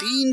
3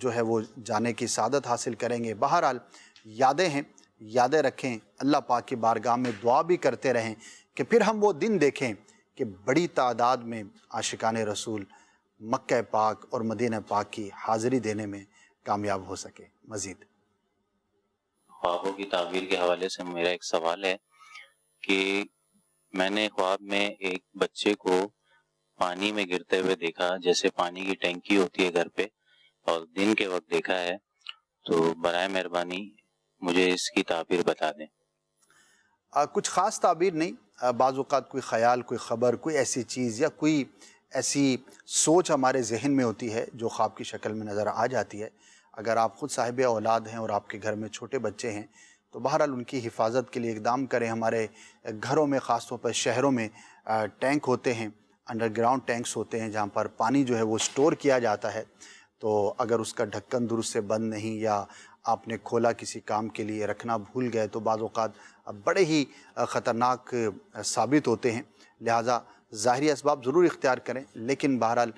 جو ہے وہ جانے کی سعادت حاصل کریں گے۔ بہرحال یادیں ہیں، یادیں رکھیں، اللہ پاک کی بارگاہ میں دعا بھی کرتے رہیں کہ پھر ہم وہ دن دیکھیں کہ بڑی تعداد میں عاشقان رسول مکہ پاک اور مدینہ پاک کی حاضری دینے میں کامیاب ہو سکے۔ مزید خوابوں کی تعبیر کے حوالے سے میرا ایک سوال ہے کہ میں نے خواب میں ایک بچے کو پانی میں گرتے ہوئے دیکھا، جیسے پانی کی ٹینکی ہوتی ہے گھر پہ، اور دن کے وقت دیکھا ہے، تو برائے مہربانی مجھے اس کی تعبیر بتا دیں۔ کچھ خاص تعبیر نہیں، بعض اوقات کوئی خیال، کوئی خبر، کوئی ایسی چیز یا کوئی ایسی سوچ ہمارے ذہن میں ہوتی ہے جو خواب کی شکل میں نظر آ جاتی ہے۔ اگر آپ خود صاحب اولاد ہیں اور آپ کے گھر میں چھوٹے بچے ہیں تو بہرحال ان کی حفاظت کے لیے اقدام کریں۔ ہمارے گھروں میں، خاص طور پر شہروں میں ٹینک ہوتے ہیں، انڈر گراؤنڈ ٹینکس ہوتے ہیں جہاں پر پانی جو ہے وہ سٹور کیا جاتا ہے، تو اگر اس کا ڈھکن درست سے بند نہیں یا آپ نے کھولا کسی کام کے لیے رکھنا بھول گئے تو بعض اوقات بڑے ہی خطرناک ثابت ہوتے ہیں، لہٰذا ظاہری اسباب ضرور اختیار کریں، لیکن بہرحال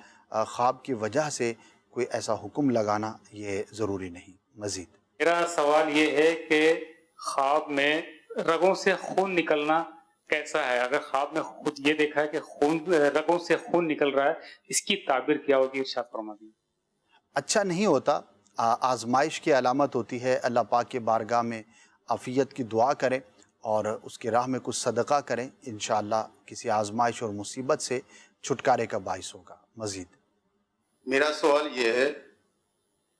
خواب کی وجہ سے کوئی ایسا حکم لگانا یہ ضروری نہیں۔ مزید میرا سوال یہ ہے کہ خواب میں رگوں سے خون نکلنا کیسا ہے؟ اگر خواب میں خود یہ دیکھا ہے کہ رگوں سے خون نکل رہا ہے، اس کی تعبیر کیا ہوگی؟ ارشاد فرما دیجیے۔ اچھا نہیں ہوتا، آزمائش کی علامت ہوتی ہے۔ اللہ پاک کی بارگاہ میں عافیت کی دعا کریں اور اس کی راہ میں کچھ صدقہ کریں، انشاءاللہ کسی آزمائش اور مصیبت سے چھٹکارے کا باعث ہوگا۔ مزید میرا سوال یہ ہے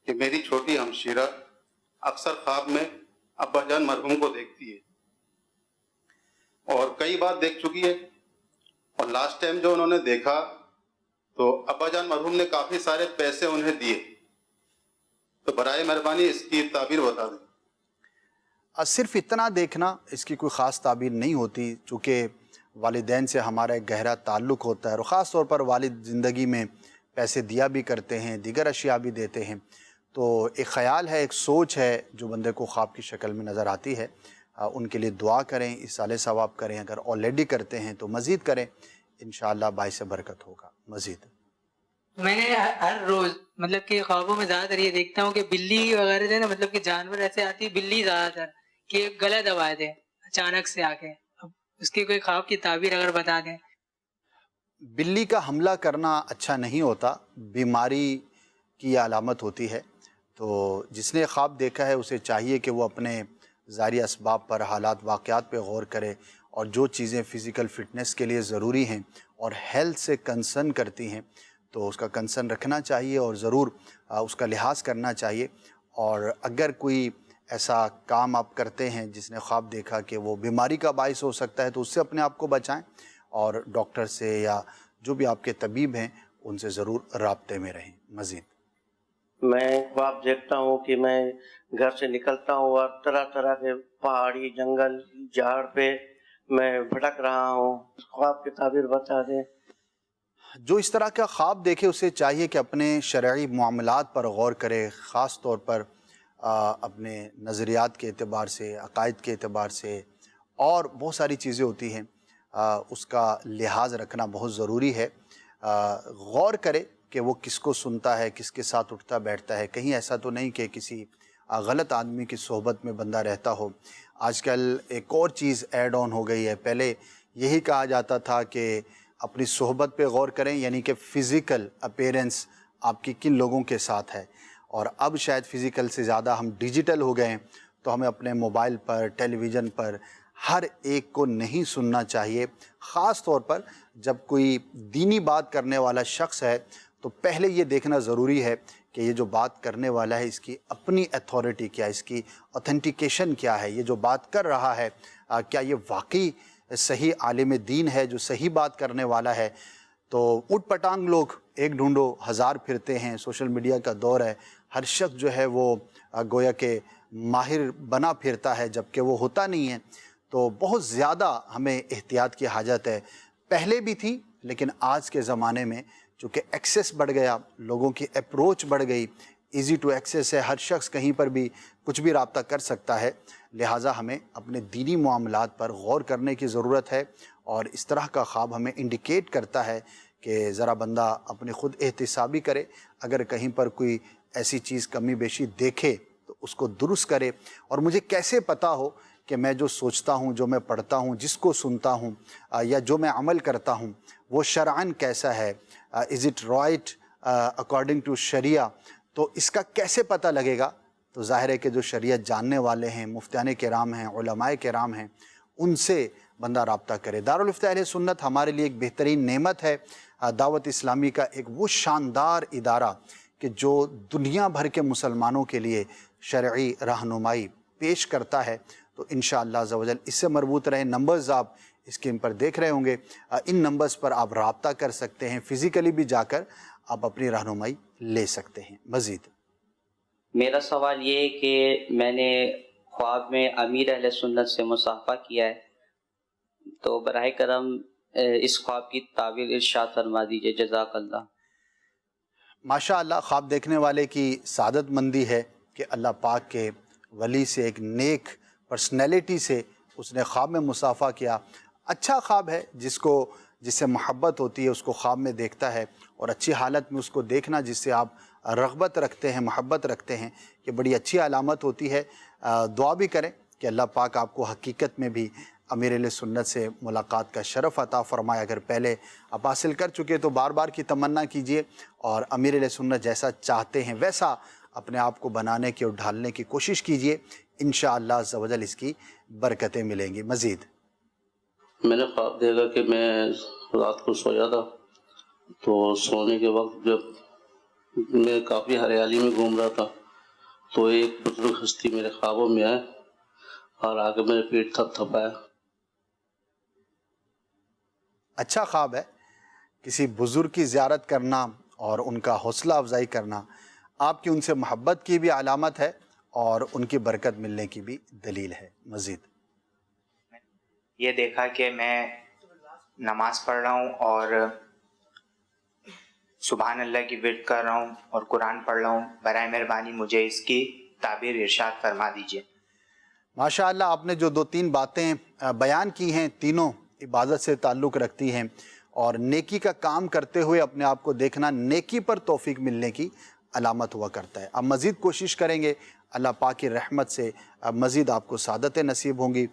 کہ میری چھوٹی ہمشیرہ اکثر خواب میں ابا جان مرحوم کو دیکھتی ہے اور کئی بار دیکھ چکی ہے، اور لاسٹ ٹائم جو انہوں نے دیکھا تو ابا جان مرحوم نے کافی سارے پیسے انہیں دیے، تو برائے مہربانی اس کی تعبیر بتا دیں۔ صرف اتنا دیکھنا، اس کی کوئی خاص تعبیر نہیں ہوتی، چونکہ والدین سے ہمارا ایک گہرا تعلق ہوتا ہے اور خاص طور پر والد زندگی میں پیسے دیا بھی کرتے ہیں، دیگر اشیاء بھی دیتے ہیں، تو ایک خیال ہے، ایک سوچ ہے جو بندے کو خواب کی شکل میں نظر آتی ہے۔ ان کے لیے دعا کریں، اصالِ ثواب کریں، اگر آلریڈی کرتے ہیں تو مزید کریں، انشاءاللہ باعث برکت ہوگا۔ مزید میں نے ہر روز مطلب کہ خوابوں میں زیادہ تر یہ دیکھتا ہوں کہ بلی وغیرہ سے نا، مطلب کہ جانور ایسے آتی ہے، بلی زیادہ تر کہ گلا دبائے دے اچانک سے آ کے، اب اس کی کوئی خواب کی تعبیر اگر بتا دیں۔ بلی کا حملہ کرنا اچھا نہیں ہوتا، بیماری کی علامت ہوتی ہے، تو جس نے خواب دیکھا ہے اسے چاہیے کہ وہ اپنے ظاہری اسباب پر، حالات واقعات پہ غور کرے، اور جو چیزیں فزیکل فٹنس کے لیے ضروری ہیں اور ہیلتھ سے کنسرن کرتی ہیں تو اس کا کنسرن رکھنا چاہیے اور ضرور اس کا لحاظ کرنا چاہیے۔ اور اگر کوئی ایسا کام آپ کرتے ہیں جس نے خواب دیکھا کہ وہ بیماری کا باعث ہو سکتا ہے تو اس سے اپنے آپ کو بچائیں، اور ڈاکٹر سے یا جو بھی آپ کے طبیب ہیں ان سے ضرور رابطے میں رہیں۔ مزید میں خواب دیکھتا ہوں کہ میں گھر سے نکلتا ہوں اور طرح طرح کے پہاڑی، جنگل، جھاڑ پہ میں بھٹک رہا ہوں، خواب کی تعبیر بتا دیں۔ جو اس طرح کا خواب دیکھے اسے چاہیے کہ اپنے شرعی معاملات پر غور کرے، خاص طور پر اپنے نظریات کے اعتبار سے، عقائد کے اعتبار سے، اور بہت ساری چیزیں ہوتی ہیں، اس کا لحاظ رکھنا بہت ضروری ہے۔ غور کرے کہ وہ کس کو سنتا ہے، کس کے ساتھ اٹھتا بیٹھتا ہے، کہیں ایسا تو نہیں کہ کسی غلط آدمی کی صحبت میں بندہ رہتا ہو۔ آج کل ایک اور چیز ایڈ آن ہو گئی ہے، پہلے یہی کہا جاتا تھا کہ اپنی صحبت پہ غور کریں، یعنی کہ فزیکل اپیرنس آپ کی کن لوگوں کے ساتھ ہے، اور اب شاید فزیکل سے زیادہ ہم ڈیجیٹل ہو گئے ہیں، تو ہمیں اپنے موبائل پر، ٹیلی ویژن پر ہر ایک کو نہیں سننا چاہیے۔ خاص طور پر جب کوئی دینی بات کرنے والا شخص ہے تو پہلے یہ دیکھنا ضروری ہے کہ یہ جو بات کرنے والا ہے اس کی اپنی اتھارٹی کیا ہے، اس کی اوتھینٹیکیشن کیا ہے، یہ جو بات کر رہا ہے کیا یہ واقعی صحیح عالم دین ہے جو صحیح بات کرنے والا ہے۔ تو اٹھ پٹانگ لوگ ایک ڈھونڈو ہزار پھرتے ہیں، سوشل میڈیا کا دور ہے، ہر شخص جو ہے وہ گویا کہ ماہر بنا پھرتا ہے جبکہ وہ ہوتا نہیں ہے۔ تو بہت زیادہ ہمیں احتیاط کی حاجت ہے، پہلے بھی تھی لیکن آج کے زمانے میں چونکہ ایکسیس بڑھ گیا، لوگوں کی اپروچ بڑھ گئی، ایزی ٹو ایکسیس ہے، ہر شخص کہیں پر بھی کچھ بھی رابطہ کر سکتا ہے، لہٰذا ہمیں اپنے دینی معاملات پر غور کرنے کی ضرورت ہے۔ اور اس طرح کا خواب ہمیں انڈیکیٹ کرتا ہے کہ ذرا بندہ اپنی خود احتسابی کرے، اگر کہیں پر کوئی ایسی چیز کمی بیشی دیکھے تو اس کو درست کرے. اور مجھے کیسے پتہ ہو کہ میں جو سوچتا ہوں، جو میں پڑھتا ہوں، جس کو سنتا ہوں یا جو میں عمل کرتا ہوں وہ شرعاً کیسا ہے، is it right according to sharia. تو اس کا کیسے پتہ لگے گا؟ تو ظاہر ہے کہ جو شریعت جاننے والے ہیں، مفتیان کرام ہیں، علماء کرام ہیں، ان سے بندہ رابطہ کرے. دارالفتہ اہل سنت ہمارے لیے ایک بہترین نعمت ہے، دعوت اسلامی کا ایک وہ شاندار ادارہ کہ جو دنیا بھر کے مسلمانوں کے لیے شرعی رہنمائی پیش کرتا ہے. تو انشاءاللہ عز و جل اس سے مربوط رہیں. نمبرز آپ اسکرین پر دیکھ رہے ہوں گے، ان نمبرز پر آپ رابطہ کر سکتے ہیں، فزیکلی بھی جا کر آپ اپنی رہنمائی لے سکتے ہیں. مزید میرا سوال یہ ہے کہ میں نے خواب میں امیر اہل سنت سے مصافحہ کیا ہے، تو براہ کرم اس خواب کی تعبیر ارشاد فرما دیجئے، جزاک اللہ. ماشاء اللہ، خواب دیکھنے والے کی سعادت مندی ہے کہ اللہ پاک کے ولی سے، ایک نیک پرسنالٹی سے اس نے خواب میں مصافحہ کیا. اچھا خواب ہے، جس سے محبت ہوتی ہے اس کو خواب میں دیکھتا ہے، اور اچھی حالت میں اس کو دیکھنا جس سے آپ رغبت رکھتے ہیں، محبت رکھتے ہیں، کہ بڑی اچھی علامت ہوتی ہے. دعا بھی کریں کہ اللہ پاک آپ کو حقیقت میں بھی امیر اہل سنت سے ملاقات کا شرف عطا فرمائے. اگر پہلے آپ حاصل کر چکے تو بار بار کی تمنا کیجئے، اور امیر اہل سنت جیسا چاہتے ہیں ویسا اپنے آپ کو بنانے کی اور ڈھالنے کی کوشش کیجئے. انشاءاللہ عز و جل اس کی برکتیں ملیں گی. مزید میں نے خواب دیکھا کہ میں رات کو سویا تھا، تو سونے کے وقت جب میں کافی ہریالی میں گھوم رہا تھا تو ایک بزرگ ہستی میرے خوابوں میں آئے اور آ کے میرے پیٹ تھپ تھپایا. اچھا خواب ہے. کسی بزرگ کی زیارت کرنا اور ان کا حوصلہ افزائی کرنا آپ کی ان سے محبت کی بھی علامت ہے اور ان کی برکت ملنے کی بھی دلیل ہے. مزید یہ دیکھا کہ میں نماز پڑھ رہا ہوں اور سبحان اللہ کی ورد کر رہا ہوں اور قرآن پڑھ رہا ہوں، برائے مہربانی مجھے اس کی تعبیر ارشاد فرما دیجیے. ماشاء اللہ، آپ نے جو 2-3 باتیں بیان کی ہیں تینوں عبادت سے تعلق رکھتی ہیں، اور نیکی کا کام کرتے ہوئے اپنے آپ کو دیکھنا نیکی پر توفیق ملنے کی علامت ہوا کرتا ہے. اب مزید کوشش کریں گے، اللہ پاک کی رحمت سے مزید آپ کو سعادتیں نصیب ہوں گی.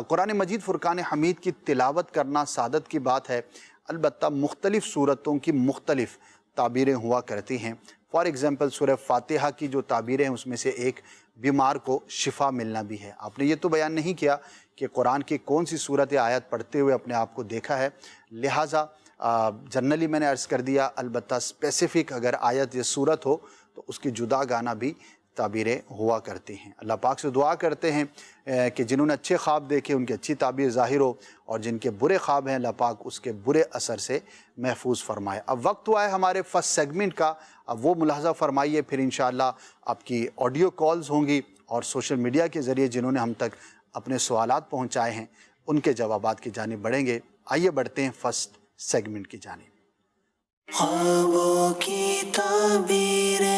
قرآن مجید فرقان حمید کی تلاوت کرنا سعادت کی بات ہے، البتہ مختلف صورتوں کی مختلف تعبیریں ہوا کرتی ہیں. فار ایگزامپل سورہ فاتحہ کی جو تعبیریں ہیں اس میں سے ایک بیمار کو شفا ملنا بھی ہے. آپ نے یہ تو بیان نہیں کیا کہ قرآن کی کون سی صورت یا آیت پڑھتے ہوئے اپنے آپ کو دیکھا ہے، لہٰذا جنرلی میں نے عرض کر دیا، البتہ اسپیسیفک اگر آیت یا صورت ہو تو اس کی جدا گانا بھی تعبیریں ہوا کرتی ہیں. اللہ پاک سے دعا کرتے ہیں کہ جنہوں نے اچھے خواب دیکھے ان کی اچھی تعبیر ظاہر ہو، اور جن کے برے خواب ہیں اللہ پاک اس کے برے اثر سے محفوظ فرمائے. اب وقت ہوا ہے ہمارے فرسٹ سیگمنٹ کا، اب وہ ملاحظہ فرمائیے، پھر انشاءاللہ آپ کی آڈیو کالز ہوں گی، اور سوشل میڈیا کے ذریعے جنہوں نے ہم تک اپنے سوالات پہنچائے ہیں ان کے جوابات کی جانب بڑھیں گے. آئیے بڑھتے ہیں فرسٹ سیگمنٹ کی جانب. خوابوں کی تعبیریں.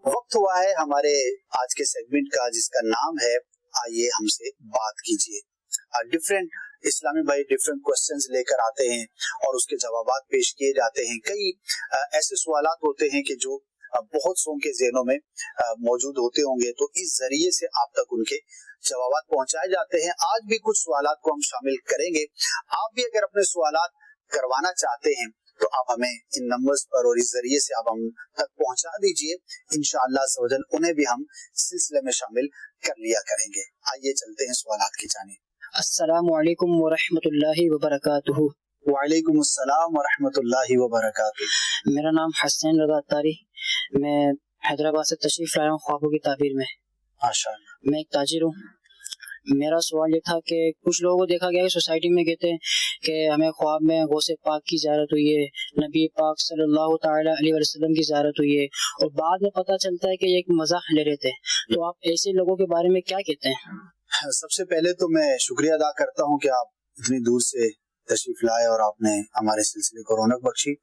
وقت ہوا ہے ہمارے آج کے سیگمنٹ کا، جس کا نام ہے آئیے ہم سے بات کیجئے. ڈفرینٹ اسلامی بھائی ڈفرینٹ کوسچنز لے کر آتے ہیں اور اس کے جوابات پیش کیے جاتے ہیں. کئی ایسے سوالات ہوتے ہیں کہ جو بہت سو کے ذہنوں میں موجود ہوتے ہوں گے، تو اس ذریعے سے آپ تک ان کے جوابات پہنچائے جاتے ہیں. آج بھی کچھ سوالات کو ہم شامل کریں گے. آپ بھی اگر اپنے سوالات کروانا چاہتے ہیں تو آپ ہمیں ان نمبرز پر اور اس ذریعے سے آپ ہم تک پہنچا دیجئے. انشاءاللہ عز و جل انہیں بھی ہم سلسلے میں شامل کر لیا کریں گے. آئیے چلتے ہیں سوالات کی جانب. السلام علیکم ورحمۃ اللہ وبرکاتہ. وعلیکم السلام ورحمۃ اللہ وبرکاتہ. میرا نام حسین رضا اتاری، میں حیدرآباد سے تشریف لایا ہوں خوابوں کی تعبیر میں. ماشاءاللہ. میں ایک تاجر ہوں. میرا سوال یہ تھا کہ کچھ لوگوں کو دیکھا گیا کہ سوسائٹی میں کہتے ہیں کہ ہمیں خواب میں غوث پاک کی زیارت ہوئی ہے، نبی پاک صلی اللہ تعالی علیہ وسلم کی زیارت ہوئی ہے، اور بعد میں پتہ چلتا ہے کہ یہ ایک مزاح لے رہے تھے. تو آپ ایسے لوگوں کے بارے میں کیا کہتے ہیں؟ سب سے پہلے تو میں شکریہ ادا کرتا ہوں کہ آپ اتنی دور سے تشریف لائے اور آپ نے ہمارے سلسلے کو رونق بخشی.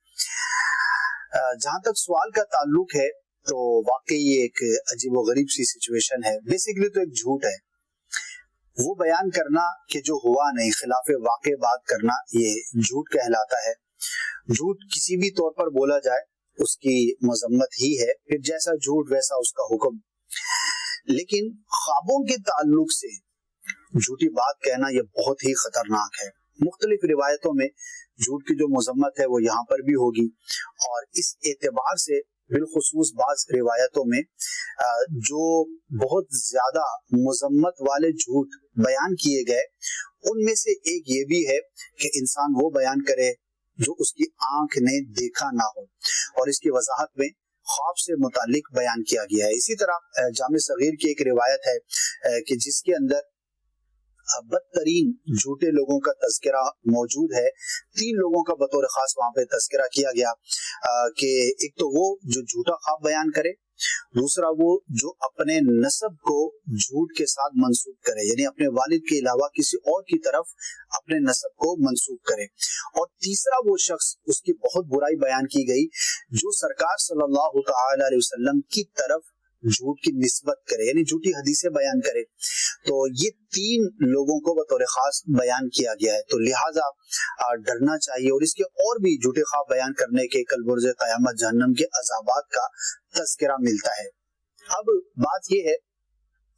جہاں تک سوال کا تعلق ہے تو واقعی یہ ایک عجیب و غریب سی سچویشن ہے. بیسیکلی تو ایک جھوٹ ہے. وہ بیان کرنا کہ جو ہوا نہیں، خلاف واقع بات کرنا، یہ جھوٹ کہلاتا ہے. جھوٹ کسی بھی طور پر بولا جائے اس کی مذمت ہی ہے، پھر جیسا جھوٹ ویسا اس کا حکم. لیکن خوابوں کے تعلق سے جھوٹی بات کہنا یہ بہت ہی خطرناک ہے. مختلف روایتوں میں جھوٹ کی جو مذمت ہے وہ یہاں پر بھی ہوگی، اور اس اعتبار سے بالخصوص بعض روایتوں میں جو بہت زیادہ مذمت والے جھوٹ بیان کیے گئے ان میں سے ایک یہ بھی ہے کہ انسان وہ بیان کرے جو اس کی آنکھ نے دیکھا نہ ہو، اور اس کی وضاحت میں خواب سے متعلق بیان کیا گیا ہے. اسی طرح جامع صغیر کی ایک روایت ہے کہ جس کے اندر بدترین جھوٹے لوگوں کا تذکرہ موجود ہے. 3 لوگوں کا بطور خاص وہاں پہ تذکرہ کیا گیا کہ ایک تو وہ جو جھوٹا خواب بیان کرے، دوسرا وہ جو اپنے نسب کو جھوٹ کے ساتھ منسوب کرے، یعنی اپنے والد کے علاوہ کسی اور کی طرف اپنے نسب کو منسوب کرے، اور تیسرا وہ شخص، اس کی بہت برائی بیان کی گئی، جو سرکار صلی اللہ تعالی علیہ وسلم کی طرف جھوٹ کی نسبت کرے، یعنی جھوٹی حدیثیں بیان کرے. تو یہ 3 لوگوں کو بطور خاص بیان کیا گیا ہے. تو لہٰذا ڈرنا چاہیے، اور اس کے اور بھی جھوٹے خواب بیان کرنے کے کل برز قیامت جہنم کے عذابات کا تذکرہ ملتا ہے. اب بات یہ ہے،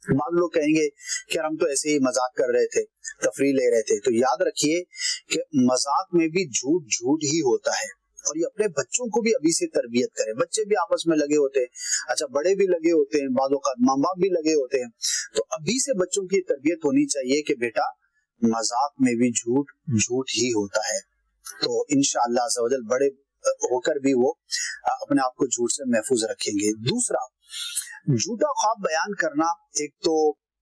بعض لوگ کہیں گے کہ ہم تو ایسے ہی مذاق کر رہے تھے، تفریح لے رہے تھے. تو یاد رکھیے کہ مذاق میں بھی جھوٹ ہی ہوتا ہے، اور یہ اپنے بچوں کو بھی ابھی سے تربیت کریں. بچے بھی آپس میں لگے ہوتے ہیں، اچھا بڑے بھی لگے ہوتے ہیں، بعض اوقات ماں باپ بھی لگے ہوتے ہیں. تو ابھی سے بچوں کی تربیت ہونی چاہیے کہ بیٹا مذاق میں بھی جھوٹ ہی ہوتا ہے. تو انشاءاللہ عز و جل بڑے ہو کر بھی وہ اپنے آپ کو جھوٹ سے محفوظ رکھیں گے. دوسرا، جھوٹا خواب بیان کرنا ایک تو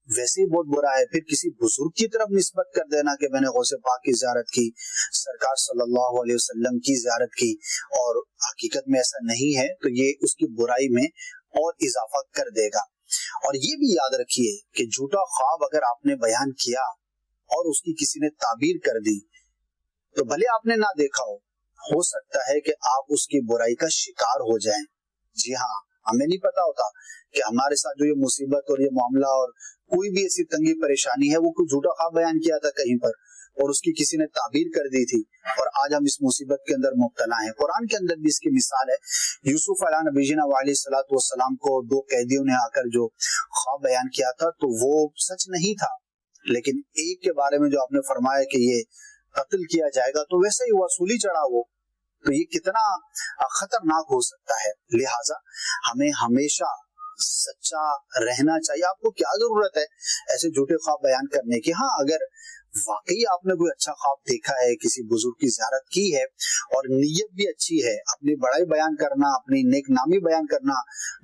ویسے ہی بہت برا ہے، پھر کسی بزرگ کی طرف نسبت کر دینا کہ میں نے غوث پاک کی زیارت کی، سرکار صلی اللہ علیہ وسلم کی زیارت کی، اور حقیقت میں ایسا نہیں ہے، تو یہ اس کی برائی میں اور اضافہ کر دے گا. اور یہ بھی یاد رکھیے کہ جھوٹا خواب اگر آپ نے بیان کیا اور اس کی کسی نے تعبیر کر دی تو بھلے آپ نے نہ دیکھا ہو سکتا ہے کہ آپ اس کی برائی کا شکار ہو جائیں. جی ہاں، ہمیں نہیں پتا ہوتا کہ ہمارے ساتھ جو یہ مصیبت اور یہ معاملہ اور کوئی بھی ایسی تنگی پریشانی ہے، وہ کوئی جھوٹا خواب بیان کیا تھا کہیں پر اور اس کی کسی نے تعبیر کر دی تھی، اور آج ہم اس مصیبت کے اندر مبتلا ہیں. قرآن کے اندر بھی اس کی مثال ہے. یوسف علیہ نبی جینا علیہ الصلوۃ والسلام کو 2 قیدیوں نے آ کر جو خواب بیان کیا تھا تو وہ سچ نہیں تھا، لیکن ایک کے بارے میں جو آپ نے فرمایا کہ یہ قتل کیا جائے گا، تو ویسے ہی وصولی چڑھا وہ، تو یہ کتنا خطرناک ہو سکتا ہے. لہٰذا ہمیں ہمیشہ سچا رہنا چاہیے. آپ کو کیا ضرورت ہے ایسے جھوٹے خواب بیان کرنے کی؟ ہاں، اگر واقعی آپ نے کوئی اچھا خواب دیکھا ہے، کسی بزرگ کی زیارت کی ہے اور نیت بھی اچھی ہے، اپنی بڑائی بیان کرنا، اپنی نیک نامی بیان کرنا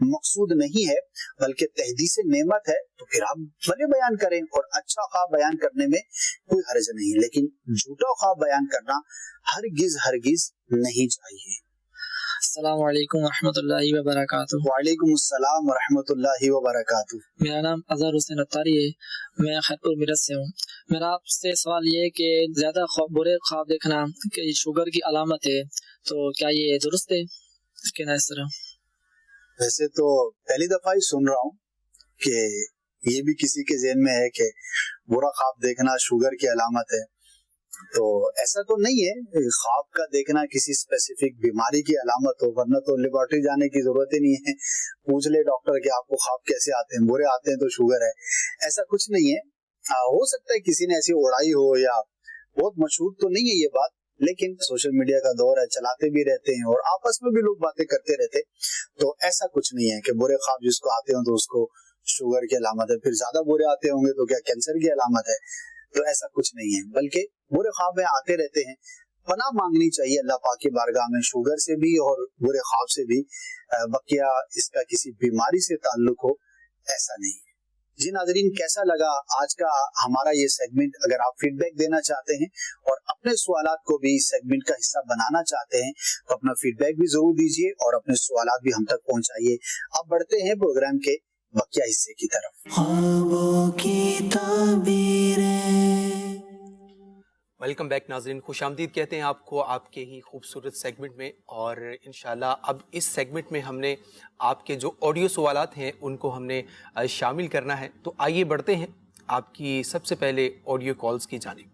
مقصود نہیں ہے بلکہ تحدیث نعمت ہے، تو پھر آپ بھلے بیان کریں، اور اچھا خواب بیان کرنے میں کوئی حرج نہیں. لیکن جھوٹا خواب بیان کرنا ہرگز نہیں چاہیے. السلام علیکم ورحمۃ اللہ وبرکاتہ. وعلیکم السلام ورحمۃ اللہ وبرکاتہ. میرا نام اظہر حسین اتاری ہے، میں خیرپور میرٹھ سے ہوں. میرا آپ سے سوال یہ ہے کہ زیادہ برے خواب دیکھنا کہ شوگر کی علامت ہے، تو کیا یہ درست ہے کہ نہ؟ اس طرح ویسے تو پہلی دفعہ ہی سن رہا ہوں کہ یہ بھی کسی کے ذہن میں ہے کہ برا خواب دیکھنا شوگر کی علامت ہے. تو ایسا تو نہیں ہے، خواب کا دیکھنا کسی اسپیسیفک بیماری کی علامت ہو، ورنہ تو لیبارٹری جانے کی ضرورت ہی نہیں ہے. پوچھ لے ڈاکٹر کہ آپ کو خواب کیسے آتے ہیں، برے آتے ہیں تو شوگر ہے. ایسا کچھ نہیں ہے. ہو سکتا ہے کسی نے ایسی اڑائی ہو، یا بہت مشہور تو نہیں ہے یہ بات، لیکن سوشل میڈیا کا دور ہے، چلاتے بھی رہتے ہیں اور آپس میں بھی لوگ باتیں کرتے رہتے. تو ایسا کچھ نہیں ہے کہ برے خواب جس کو آتے ہوں تو اس کو شوگر کی علامت ہے، پھر زیادہ برے آتے ہوں گے تو کیا کینسر کی علامت ہے. تو ایسا کچھ نہیں ہے، بلکہ برے خواب میں آتے رہتے ہیں. پناہ مانگنی چاہیے اللہ پاک کی بارگاہ میں، شوگر سے بھی اور برے خواب سے بھی. بقیہ اس کا کسی بیماری سے تعلق ہو ایسا نہیں. جی ناظرین، کیسا لگا آج کا ہمارا یہ سیگمنٹ؟ اگر آپ فیڈ بیک دینا چاہتے ہیں اور اپنے سوالات کو بھی اس سیگمنٹ کا حصہ بنانا چاہتے ہیں تو اپنا فیڈ بیک بھی ضرور دیجیے اور اپنے سوالات بھی ہم تک پہنچائیے. اب بڑھتے ہیں پروگرام کے بقیہ حصے کی طرف. خوابوں کی تعبیریں. ویلکم بیک ناظرین، خوش آمدید کہتے ہیں آپ کو آپ کے ہی خوبصورت سیگمنٹ میں. اور انشاءاللہ اب اس سیگمنٹ میں ہم نے آپ کے جو آڈیو سوالات ہیں ان کو ہم نے شامل کرنا ہے. تو آئیے بڑھتے ہیں آپ کی سب سے پہلے آڈیو کالز کی جانب.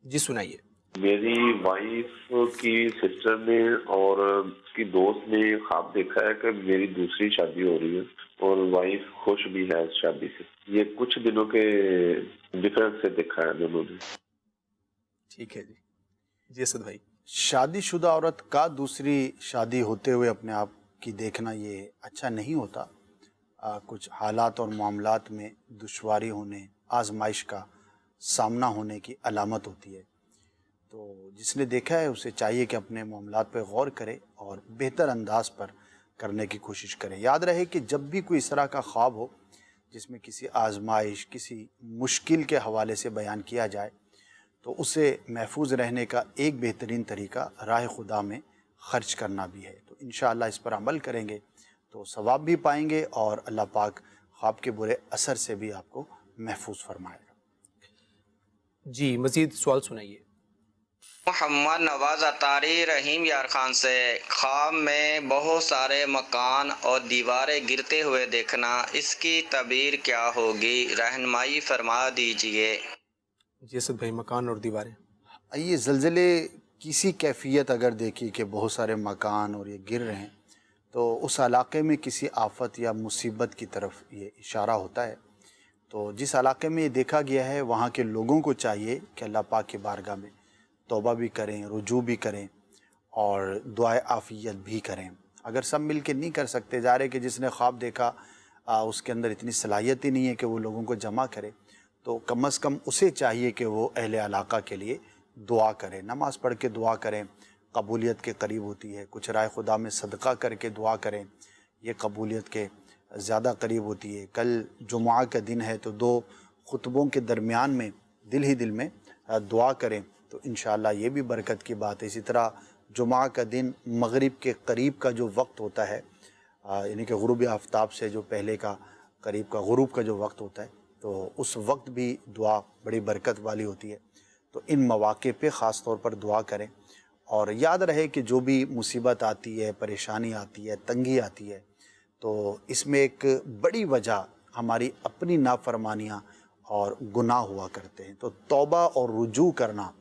جی سنائیے. میری وائف کی سسٹر نے اور اس کی دوست نے خواب دیکھا ہے کہ میری دوسری شادی ہو رہی ہے اور وائف خوش بھی ہے اس شادی سے. یہ کچھ دنوں کے ڈفرنس سے دیکھا ہے دونوں نے. ٹھیک ہے جی. جی اسد بھائی. شادی شدہ عورت کا دوسری شادی ہوتے ہوئے اپنے آپ کی دیکھنا یہ اچھا نہیں ہوتا. کچھ حالات اور معاملات میں دشواری ہونے، آزمائش کا سامنا ہونے کی علامت ہوتی ہے. تو جس نے دیکھا ہے اسے چاہیے کہ اپنے معاملات پہ غور کرے اور بہتر انداز پر کرنے کی کوشش کرے. یاد رہے کہ جب بھی کوئی اس طرح کا خواب ہو جس میں کسی آزمائش، کسی مشکل کے حوالے سے بیان کیا جائے، تو اسے محفوظ رہنے کا ایک بہترین طریقہ راہ خدا میں خرچ کرنا بھی ہے. تو انشاءاللہ اس پر عمل کریں گے تو ثواب بھی پائیں گے اور اللہ پاک خواب کے برے اثر سے بھی آپ کو محفوظ فرمائے گا. جی مزید سوال سنائیے. محمد نواز اطاری رحیم یار خان سے، خواب میں بہت سارے مکان اور دیواریں گرتے ہوئے دیکھنا، اس کی تعبیر کیا ہوگی؟ رہنمائی فرما دیجئے. جی اسد بھائی، مکان اور دیواریں. یہ زلزلے کسی کیفیت اگر دیکھی کہ بہت سارے مکان اور یہ گر رہے ہیں تو اس علاقے میں کسی آفت یا مصیبت کی طرف یہ اشارہ ہوتا ہے. تو جس علاقے میں یہ دیکھا گیا ہے وہاں کے لوگوں کو چاہیے کہ اللہ پاک کی بارگاہ میں توبہ بھی کریں، رجوع بھی کریں اور دعائے عافیت بھی کریں. اگر سب مل کے نہیں کر سکتے، ظاہر ہے کہ جس نے خواب دیکھا اس کے اندر اتنی صلاحیت ہی نہیں ہے کہ وہ لوگوں کو جمع کرے، تو کم از کم اسے چاہیے کہ وہ اہل علاقہ کے لیے دعا کرے، نماز پڑھ کے دعا کریں، قبولیت کے قریب ہوتی ہے. کچھ رائے خدا میں صدقہ کر کے دعا کریں، یہ قبولیت کے زیادہ قریب ہوتی ہے. کل جمعہ کا دن ہے تو 2 خطبوں کے درمیان میں دل ہی دل میں دعا کریں تو انشاءاللہ یہ بھی برکت کی بات ہے. اسی طرح جمعہ کا دن مغرب کے قریب کا جو وقت ہوتا ہے، یعنی کہ غروب آفتاب سے جو پہلے کا قریب کا غروب کا جو وقت ہوتا ہے، تو اس وقت بھی دعا بڑی برکت والی ہوتی ہے. تو ان مواقع پہ خاص طور پر دعا کریں. اور یاد رہے کہ جو بھی مصیبت آتی ہے، پریشانی آتی ہے، تنگی آتی ہے، تو اس میں ایک بڑی وجہ ہماری اپنی نافرمانیاں اور گناہ ہوا کرتے ہیں. تو توبہ اور رجوع کرنا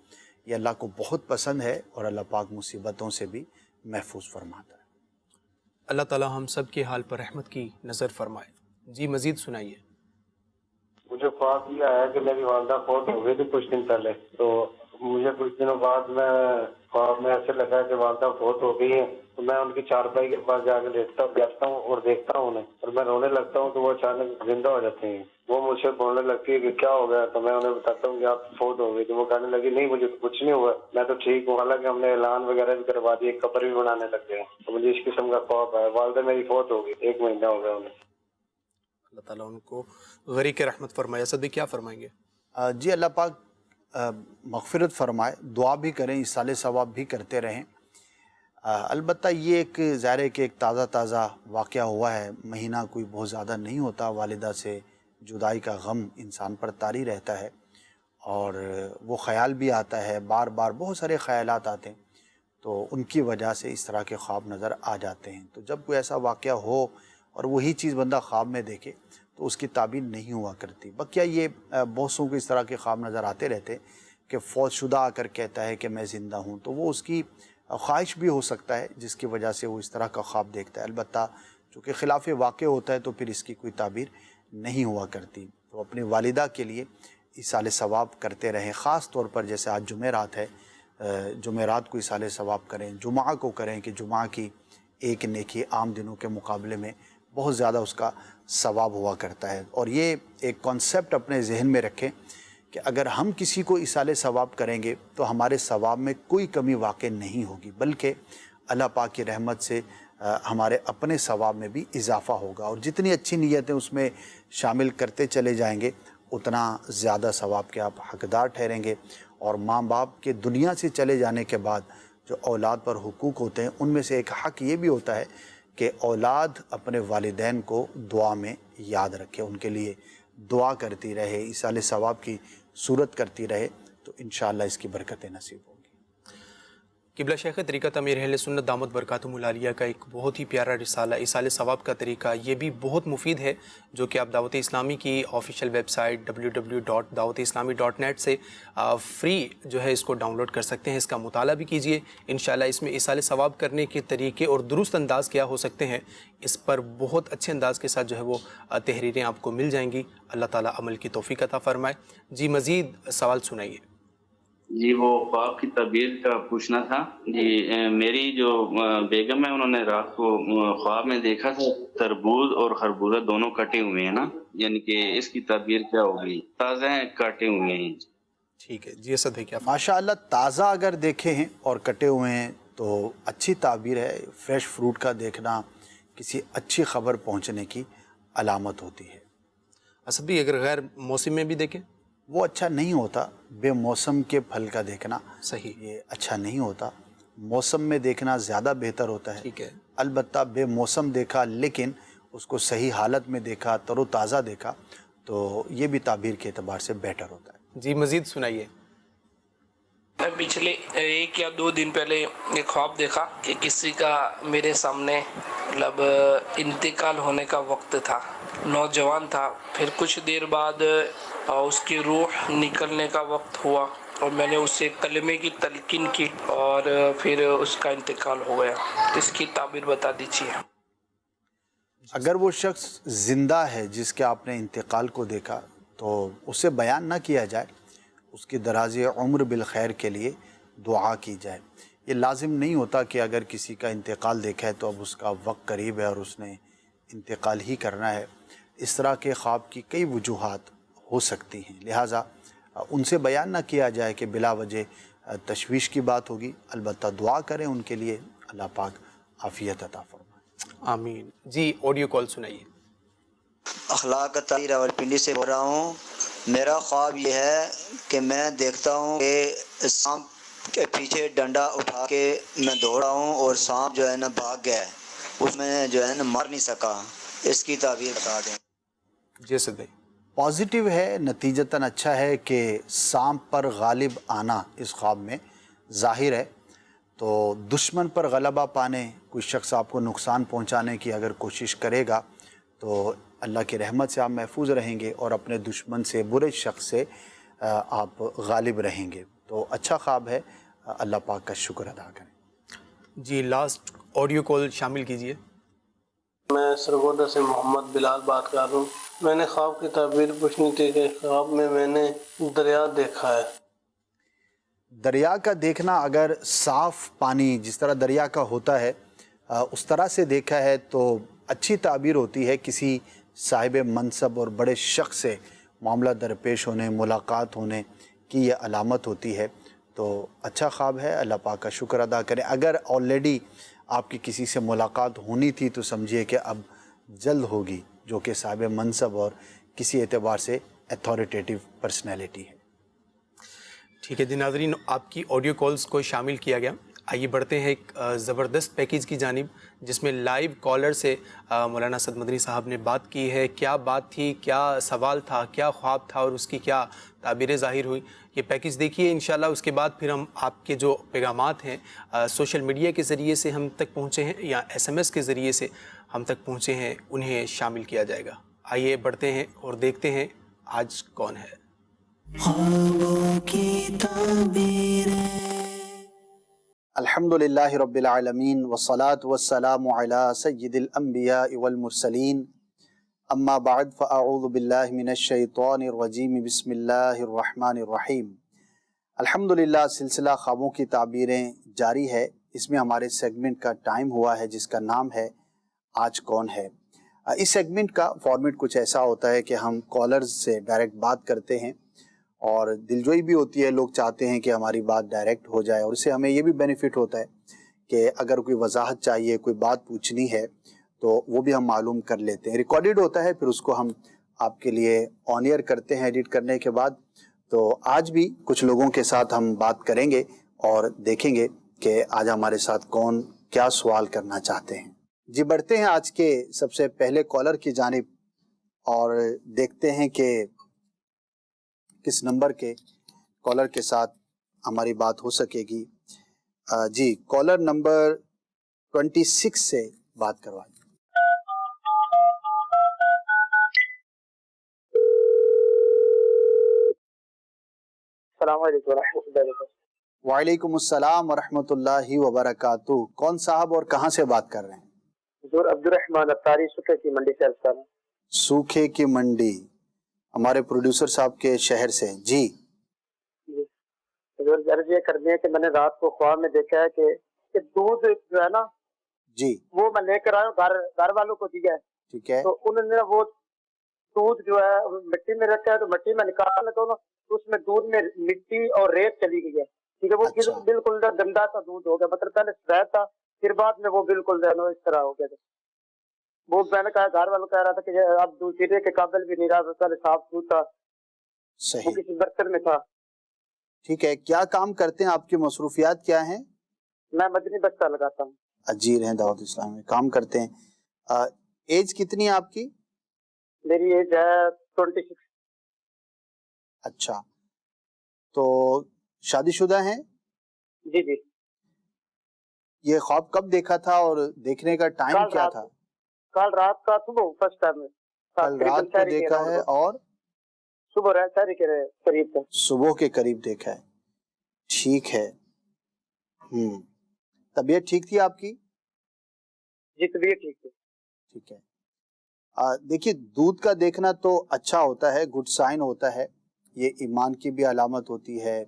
یہ اللہ کو بہت پسند ہے اور اللہ پاک مصیبتوں سے بھی محفوظ فرماتا ہے. اللہ تعالی ہم سب کے حال پر رحمت کی نظر فرمائے. جی مزید سنائیے. مجھے خواب یہ آیا کہ میری والدہ فوت ہو گئی تھی کچھ دن پہلے، تو مجھے کچھ دنوں بعد میں خواب میں ایسے لگا کہ والدہ فوت ہو گئی ہے. تو میں ان کی چارپائی کے پاس جا کے بیٹھتا ہوں اور دیکھتا ہوں انہیں، اور میں رونے لگتا ہوں تو وہ اچانک زندہ ہو جاتے ہیں. وہ مجھ سے بولنے لگتی ہے کہ کیا ہو گیا، تو میں انہیں بتاتا ہوں کہ آپ فوت ہو گئی. تو وہ کہنے لگی نہیں مجھے کچھ نہیں ہوا، میں تو ٹھیک ہوں. حالانکہ ہم نے اعلان وغیرہ بھی کروا دی، قبر بھی بنانے لگ گئے. تو مجھے اس قسم کا خواب ہے. والدہ میری فوت ہو گئی، 1 مہینہ ہو گیا انہیں. اللہ تعالیٰ ان کو غریق رحمت فرمائے. اسد بھی کیا فرمائیں گے؟ جی اللہ پاک مغفرت فرمائے. دعا بھی کریں، ایصال ثواب بھی کرتے رہیں. البتہ یہ ایک ظاہر ہے کہ ایک تازہ واقعہ ہوا ہے، مہینہ کوئی بہت زیادہ نہیں ہوتا. والدہ سے جدائی کا غم انسان پر طاری رہتا ہے اور وہ خیال بھی آتا ہے، بار بار بہت سارے خیالات آتے ہیں، تو ان کی وجہ سے اس طرح کے خواب نظر آ جاتے ہیں. تو جب کوئی ایسا واقعہ ہو اور وہی چیز بندہ خواب میں دیکھے تو اس کی تعبیر نہیں ہوا کرتی. بقیہ یہ بہت سوں کو اس طرح کے خواب نظر آتے رہتے کہ فوت شدہ آ کر کہتا ہے کہ میں زندہ ہوں، تو وہ اس کی خواہش بھی ہو سکتا ہے جس کی وجہ سے وہ اس طرح کا خواب دیکھتا ہے. البتہ چونکہ خلاف واقع ہوتا ہے تو پھر اس کی کوئی تعبیر نہیں ہوا کرتی. تو اپنی والدہ کے لیے ایصال ثواب کرتے رہیں. خاص طور پر جیسے آج جمعرات ہے، جمعرات کو ایصال ثواب کریں، جمعہ کو کریں کہ جمعہ کی ایک نیکی عام دنوں کے مقابلے میں بہت زیادہ اس کا ثواب ہوا کرتا ہے. اور یہ ایک کانسیپٹ اپنے ذہن میں رکھیں کہ اگر ہم کسی کو ایصال ثواب کریں گے تو ہمارے ثواب میں کوئی کمی واقع نہیں ہوگی، بلکہ اللہ پاک کی رحمت سے ہمارے اپنے ثواب میں بھی اضافہ ہوگا. اور جتنی اچھی نیتیں اس میں شامل کرتے چلے جائیں گے اتنا زیادہ ثواب کے آپ حقدار ٹھہریں گے. اور ماں باپ کے دنیا سے چلے جانے کے بعد جو اولاد پر حقوق ہوتے ہیں ان میں سے ایک حق یہ بھی ہوتا ہے کہ اولاد اپنے والدین کو دعا میں یاد رکھے، ان کے لیے دعا کرتی رہے، ایصال ثواب کی صورت کرتی رہے، تو انشاءاللہ اس کی برکتیں نصیب ہوں گی. قبلہ شیخ طریقت امیر اہل سنت دامت برکاتہم العالیہ کا ایک بہت ہی پیارا رسالہ ایصال ثواب کا طریقہ، یہ بھی بہت مفید ہے، جو کہ آپ دعوت اسلامی کی آفیشیل ویب سائٹ www.dawat-islami.net سے فری جو ہے اس کو ڈاؤن لوڈ کر سکتے ہیں، اس کا مطالعہ بھی کیجئے۔ انشاءاللہ اس میں ایصال ثواب کرنے کے طریقے اور درست انداز کیا ہو سکتے ہیں، اس پر بہت اچھے انداز کے ساتھ جو ہے وہ تحریریں آپ کو مل جائیں گی۔ اللہ تعالیٰ عمل کی توفیق عطا فرمائے۔ جی مزید سوال سنائیے۔ جی وہ خواب کی تعبیر کا پوچھنا تھا جی۔ میری جو بیگم ہے انہوں نے رات کو خواب میں دیکھا تھا تربوز اور خربوزہ دونوں کٹے ہوئے ہیں نا، یعنی کہ اس کی تعبیر کیا ہوگی؟ تازہ ہیں کٹے ہوئے ہیں؟ ٹھیک ہے جی اسد بھائی کیا؟ ماشاءاللہ تازہ اگر دیکھے ہیں اور کٹے ہوئے ہیں تو اچھی تعبیر ہے۔ فریش فروٹ کا دیکھنا کسی اچھی خبر پہنچنے کی علامت ہوتی ہے۔ اسد بھائی اگر غیر موسم میں بھی دیکھیں وہ اچھا نہیں ہوتا، بے موسم کے پھل کا دیکھنا صحیح یہ اچھا نہیں ہوتا، موسم میں دیکھنا زیادہ بہتر ہوتا ہے۔ ٹھیک ہے، البتہ بے موسم دیکھا لیکن اس کو صحیح حالت میں دیکھا، تر و تازہ دیکھا، تو یہ بھی تعبیر کے اعتبار سے بیٹر ہوتا ہے۔ جی مزید سنائیے۔ میں پچھلے 1 یا 2 دن پہلے ایک خواب دیکھا کہ کسی کا میرے سامنے مطلب انتقال ہونے کا وقت تھا، نوجوان تھا، پھر کچھ دیر بعد اس کی روح نکلنے کا وقت ہوا اور میں نے اسے کلمے کی تلقین کی اور پھر اس کا انتقال ہو گیا۔ اس کی تعبیر بتا دیجیے۔ اگر وہ شخص زندہ ہے جس کے آپ نے انتقال کو دیکھا تو اسے بیان نہ کیا جائے، اس کی دراز عمر بالخیر کے لیے دعا کی جائے۔ یہ لازم نہیں ہوتا کہ اگر کسی کا انتقال دیکھا ہے تو اب اس کا وقت قریب ہے اور اس نے انتقال ہی کرنا ہے۔ اس طرح کے خواب کی کئی وجوہات ہو سکتی ہیں، لہٰذا ان سے بیان نہ کیا جائے کہ بلا وجہ تشویش کی بات ہوگی۔ البتہ دعا کریں ان کے لیے، اللہ پاک عافیت عطا فرمائے۔ آمین۔ جی آڈیو کال سنائیے۔ اخلاق طاہر راولپنڈی سے بول رہا ہوں۔ میرا خواب یہ ہے کہ میں دیکھتا ہوں کہ سانپ کے پیچھے ڈنڈا اٹھا کے میں دوڑا ہوں اور سانپ جو ہے نا بھاگ گیا ہے، اس میں جو ہے نا مار نہیں سکا۔ اس کی تعبیر بتا دیں۔ جی اسد بھائی۔ پازیٹیو ہے، نتیجتاً اچھا ہے کہ سانپ پر غالب آنا اس خواب میں ظاہر ہے، تو دشمن پر غلبہ پانے، کوئی شخص آپ کو نقصان پہنچانے کی اگر کوشش کرے گا تو اللہ کی رحمت سے آپ محفوظ رہیں گے اور اپنے دشمن سے، برے شخص سے آپ غالب رہیں گے۔ تو اچھا خواب ہے، اللہ پاک کا شکر ادا کریں۔ جی لاسٹ آڈیو کال شامل کیجئے۔ میں سرگودا سے محمد بلال بات کر رہا ہوں۔ میں نے خواب کی تعبیر پوچھنی تھی کہ خواب میں نے دریا دیکھا ہے۔ دریا کا دیکھنا اگر صاف پانی جس طرح دریا کا ہوتا ہے اس طرح سے دیکھا ہے تو اچھی تعبیر ہوتی ہے، کسی صاحب منصب اور بڑے شخص سے معاملہ درپیش ہونے، ملاقات ہونے کی یہ علامت ہوتی ہے۔ تو اچھا خواب ہے، اللہ پاک کا شکر ادا کریں۔ اگر آلریڈی آپ کی کسی سے ملاقات ہونی تھی تو سمجھیے کہ اب جلد ہوگی، جو کہ صاحب منصب اور کسی اعتبار سے اتھارٹیٹیو پرسنالٹی ہے۔ ٹھیک ہے جی ناظرین، آپ کی آڈیو کالز کو شامل کیا گیا۔ آئیے بڑھتے ہیں ایک زبردست پیکیج کی جانب، جس میں لائیو کالر سے مولانا اسد مدنی صاحب نے بات کی ہے۔ کیا بات تھی، کیا سوال تھا، کیا خواب تھا اور اس کی کیا تعبیریں ظاہر ہوئی، یہ پیکیج دیکھیے انشاءاللہ۔ اس کے بعد پھر ہم آپ کے جو پیغامات ہیں سوشل میڈیا کے ذریعے سے ہم تک پہنچے ہیں یا SMS کے ذریعے سے ہم تک پہنچے ہیں، انہیں شامل کیا جائے گا۔ آئیے بڑھتے ہیں اور دیکھتے ہیں آج کون ہے۔ خوابوں کی تعبیریں۔ الحمدللہ رب العالمین والصلاة والسلام علی سید الانبیاء والمرسلین، اما بعد فاعوذ باللہ من الشیطان الرجیم، بسم اللہ الرحمن الرحیم۔ الحمدللہ سلسلہ خوابوں کی تعبیریں جاری ہے۔ اس میں ہمارے سیگمنٹ کا ٹائم ہوا ہے جس کا نام ہے آج کون ہے۔ اس سیگمنٹ کا فارمیٹ کچھ ایسا ہوتا ہے کہ ہم کالرز سے ڈائریکٹ بات کرتے ہیں اور دلجوئی بھی ہوتی ہے، لوگ چاہتے ہیں کہ ہماری بات ڈائریکٹ ہو جائے، اور اس سے ہمیں یہ بھی بینیفٹ ہوتا ہے کہ اگر کوئی وضاحت چاہیے، کوئی بات پوچھنی ہے تو وہ بھی ہم معلوم کر لیتے ہیں۔ ریکارڈڈ ہوتا ہے، پھر اس کو ہم آپ کے لیے آن ایئر کرتے ہیں ایڈٹ کرنے کے بعد۔ تو آج بھی کچھ لوگوں کے ساتھ ہم بات کریں گے اور دیکھیں گے کہ آج ہمارے ساتھ کون کیا سوال کرنا چاہتے ہیں۔ جی بڑھتے ہیں آج کے سب سے پہلے کالر کی جانب اور دیکھتے ہیں کہ کس نمبر کے کالر کے ساتھ ہماری بات ہو سکے گی۔ جی کالر نمبر 26 سے بات کروائیں. السلام علیکم ورحمۃ اللہ وبرکاتہ. وعلیکم السلام ورحمۃ اللہ وبرکاتہ. کون صاحب اور کہاں سے بات کر رہے ہیں؟ حضور عبد الرحمان اتاری سوکھے کی منڈی سے عرض کر رہا ہوں. سوکھے کی منڈی ہمارے پروڈیوسر صاحب کے شہر سے. جی حضور عرض یہ کرنی ہے کہ میں نے رات کو خواب میں دیکھا ہے کہ دودھ جو ہے نا جی وہ میں لے کر آیا ہوں، گھر والوں کو دیا ہے. ٹھیک ہے. تو انہوں نے وہ دودھ جو ہے مٹی میں رکھا ہے، تو مٹی میں نکالنا تو اس میں دودھ میں مٹی اور ریت چلی گئی ہے. ٹھیک ہے. وہ بالکل گندا سا دودھ ہو گیا، مطلب پہلے سفید تھا پھر بعد میں وہ بالکل اس طرح ہو گیا. وہ میں نے کہا گھر والوں کہہ رہا تھا کہ اب دودھ پینے کے قابل بھی نہیں رہا، پہلے صاف دودھ تھا، وہ کسی برتن میں تھا. ٹھیک ہے. کیا کام کرتے ہیں؟ آپ کی مصروفیات کیا ہیں؟ میں مدنی بستہ لگاتا ہوں. اجیر ہیں دعوت اسلام میں کام کرتے ہیں. ایج کتنی ہے آپ کی؟ میری ایج ہے 26. اچھا، تو شادی شدہ ہیں؟ جی جی. یہ خواب کب دیکھا تھا اور دیکھنے کا ٹائم کیا تھا؟ کل رات کا صبح فرسٹ ٹائم میں. کل رات کو دیکھا ہے اور صبح شہری کے قریب تھا. صبح کے قریب دیکھا ہے. ٹھیک ہے. طبیعت ٹھیک تھی آپ کی؟ جی طبیعت ٹھیک تھی. ٹھیک ہے. دیکھیے دودھ کا دیکھنا تو اچھا ہوتا ہے، گڈ سائن ہوتا ہے. یہ ایمان کی بھی علامت ہوتی ہے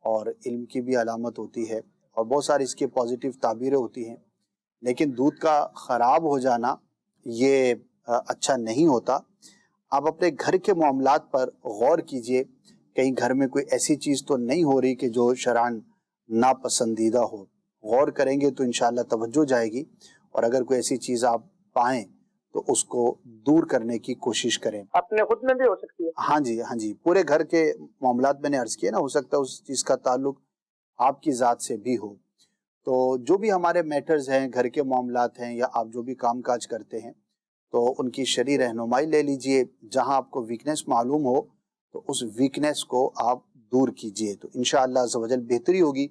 اور علم کی بھی علامت ہوتی ہے اور بہت ساری اس کی پازیٹیو تعبیریں ہوتی ہیں. لیکن دودھ کا خراب ہو جانا یہ اچھا نہیں ہوتا. آپ اپنے گھر کے معاملات پر غور کیجئے، کہیں گھر میں کوئی ایسی چیز تو نہیں ہو رہی کہ جو شرعاً ناپسندیدہ ہو. غور کریں گے تو انشاءاللہ توجہ جائے گی، اور اگر کوئی ایسی چیز آپ پائیں تو اس کو دور کرنے کی کوشش کریں. اپنے خود میں بھی ہو سکتی ہے. ہاں جی پورے گھر کے معاملات میں نے عرض کیا نا، ہو سکتا ہے اس چیز کا تعلق آپ کی ذات سے بھی ہو. تو جو بھی ہمارے میٹرز ہیں، گھر کے معاملات ہیں، یا آپ جو بھی کام کاج کرتے ہیں تو ان کی شرعی رہنمائی لے لیجئے. جہاں آپ کو ویکنیس معلوم ہو تو اس ویکنیس کو آپ دور کیجئے تو انشاءاللہ عز و جل بہتری ہوگی.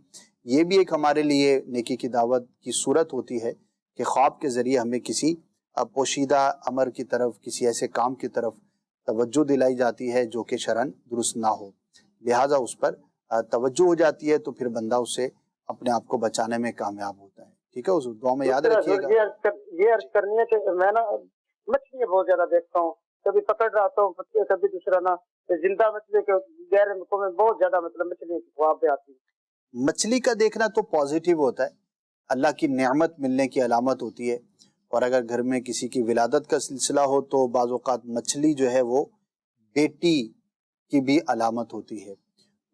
یہ بھی ایک ہمارے لیے نیکی کی دعوت کی صورت ہوتی ہے کہ خواب کے ذریعے ہمیں کسی پوشیدہ امر کی طرف، کسی ایسے کام کی طرف توجہ دلائی جاتی ہے جو کہ شرعاً درست نہ ہو، لہٰذا اس پر توجہ ہو جاتی ہے تو پھر بندہ اسے اپنے آپ کو بچانے میں کامیاب ہوتا ہے. ٹھیک ہے، اس دعا میں یاد رکھیے گا. یہ عرض کرنی ہے کہ میں نا مچھلی بہت زیادہ دیکھتا ہوں، کبھی پکڑ رہا ہوں کبھی دوسرا نا زندہ مچھلی کے گہرے ملکوں میں بہت زیادہ مطلب مچھلی خواب بھی آتی ہے. مچھلی کا دیکھنا تو پازیٹیو ہوتا ہے، اللہ کی نعمت ملنے کی علامت ہوتی ہے. اور اگر گھر میں کسی کی ولادت کا سلسلہ ہو تو بعض اوقات مچھلی جو ہے وہ بیٹی کی بھی علامت ہوتی ہے.